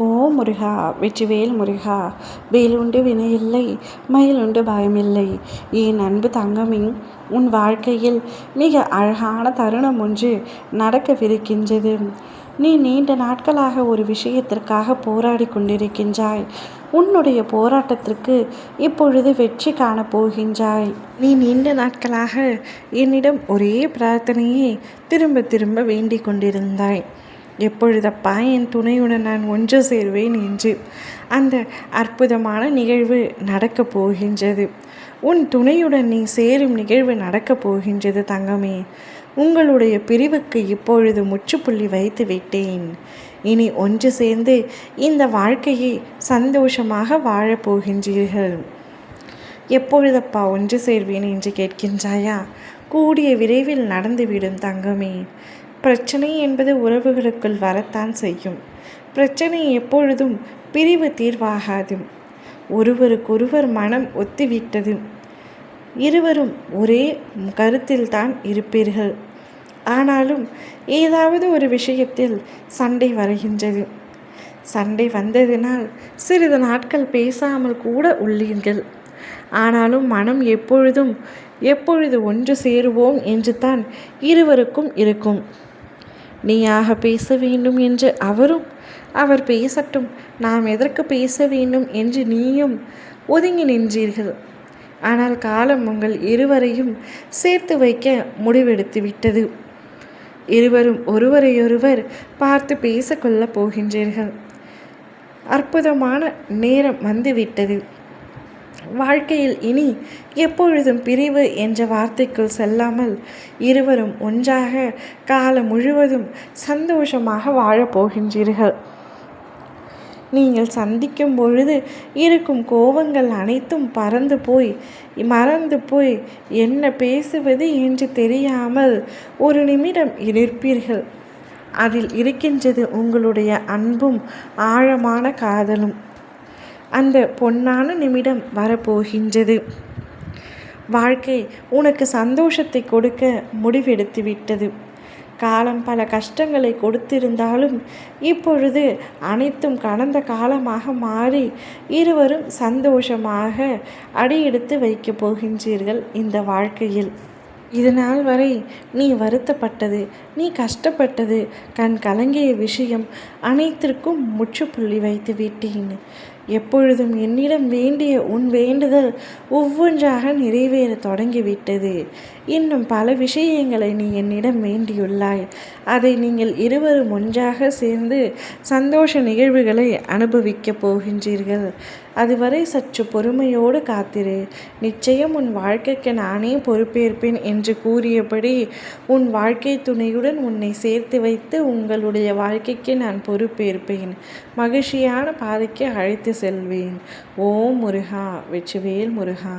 ஓ முருகா, வெற்றிவேல் முருகா! வேலுண்டு வினையில்லை, மயிலுண்டு பயமில்லை. என் அன்பு தங்கமே, உன் வாழ்க்கையில் மிக அழகான தருணம் ஒன்று நடக்கவிருக்கின்றது. நீ நீண்ட நாட்களாக ஒரு விஷயத்திற்காக போராடி கொண்டிருக்கின்றாய். உன்னுடைய போராட்டத்திற்கு இப்பொழுது வெற்றி காணப் போகின்றாய். நீ நீண்ட நாட்களாக என்னிடம் ஒரே பிரார்த்தனையை திரும்ப திரும்ப வேண்டிக் கொண்டிருந்தாய். எப்பொழுதப்பா என் துணையுடன் நான் ஒன்று சேர்வேன் என்று. அந்த அற்புதமான நிகழ்வு நடக்கப் போகின்றது. உன் துணையுடன் நீ சேரும் நிகழ்வு நடக்கப் போகின்றது தங்கமே. உங்களுடைய பிரிவுக்கு இப்பொழுது முற்றுப்புள்ளி வைத்து விட்டேன். இனி ஒன்று சேர்ந்து இந்த வாழ்க்கையை சந்தோஷமாக வாழப்போகின்றீர்கள். எப்பொழுதப்பா ஒன்று சேர்வேன் என்று கேட்கின்றாயா? கூடிய விரைவில் நடந்துவிடும் தங்கமே. பிரச்சனை என்பது உறவுகளுக்குள் வரத்தான் செய்யும். பிரச்சனை எப்பொழுதும் பிரிவு தீர்வாகாது. ஒருவருக்கொருவர் மனம் ஒத்துவிட்டது. இருவரும் ஒரே கருத்தில்தான் இருப்பீர்கள். ஆனாலும் ஏதாவது ஒரு விஷயத்தில் சண்டை வருகின்றது. சண்டை வந்ததினால் சிறிது நாட்கள் பேசாமல் கூட உள்ளீர்கள். ஆனாலும் மனம் எப்பொழுது ஒன்று சேருவோம் என்று தான் இருவருக்கும் இருக்கும். நீயாக பேச வேண்டும் என்று அவர் பேசட்டும், நாம் எதற்கு பேச வேண்டும் என்று நீயும் ஒதுங்கி நின்றீர்கள். ஆனால் காலம் உங்கள் இருவரையும் சேர்த்து வைக்க முடிவெடுத்து விட்டது. இருவரும் ஒருவரையொருவர் பார்த்து பேசிக்கொள்ளப் போகின்றீர்கள். அற்புதமான நேரம் வந்துவிட்டது. வாழ்க்கையில் இனி எப்பொழுதும் பிரிவு என்ற வார்த்தைக்குள் செல்லாமல் இருவரும் ஒன்றாக காலம் முழுவதும் சந்தோஷமாக வாழப்போகின்றீர்கள். நீங்கள் சந்திக்கும் பொழுது இருக்கும் கோபங்கள் அனைத்தும் மறந்து போய் என்ன பேசுவது என்று தெரியாமல் ஒரு நிமிடம் இருப்பீர்கள். அதில் இருக்கின்றது உங்களுடைய அன்பும் ஆழமான காதலும். அந்த பொன்னான நிமிடம் வரப்போகின்றது. வாழ்க்கை உனக்கு சந்தோஷத்தை கொடுக்க முடிவெடுத்து விட்டது. காலம் பல கஷ்டங்களை கொடுத்திருந்தாலும் இப்பொழுது அனைத்தும் கடந்த காலமாக மாறி இருவரும் சந்தோஷமாக அடியெடுத்து வைக்கப் போகின்றீர்கள் இந்த வாழ்க்கையில். இதனால் வரை நீ வருத்தப்பட்டது, நீ கஷ்டப்பட்டது, கண் கலங்கிய விஷயம் அனைத்திற்கும் முற்றுப்புள்ளி வைத்து விட்டேன். எப்பொழுதும் என்னிடம் வேண்டிய உன் வேண்டுதல் ஒவ்வொன்றாக நிறைவேற தொடங்கிவிட்டது. இன்னும் பல விஷயங்களை நீ என்னிடம் வேண்டியுள்ளாய். அதை நீங்கள் இருவரும் ஒன்றாக சேர்ந்து சந்தோஷ நிகழ்வுகளை அனுபவிக்கப் போகின்றீர்கள். அதுவரை சற்று பொறுமையோடு காத்திரு. நிச்சயம் உன் வாழ்க்கைக்கு நானே பொறுப்பேற்பேன் என்று கூறியபடி உன் வாழ்க்கை துணையுடன் உன்னை சேர்த்து வைத்து உங்களுடைய வாழ்க்கைக்கு நான் பொறுப்பேற்பேன். மகிழ்ச்சியான பாதைக்கு அழைத்து செல்வேன். ஓம் முருகா, வெற்றிவேல் முருகா.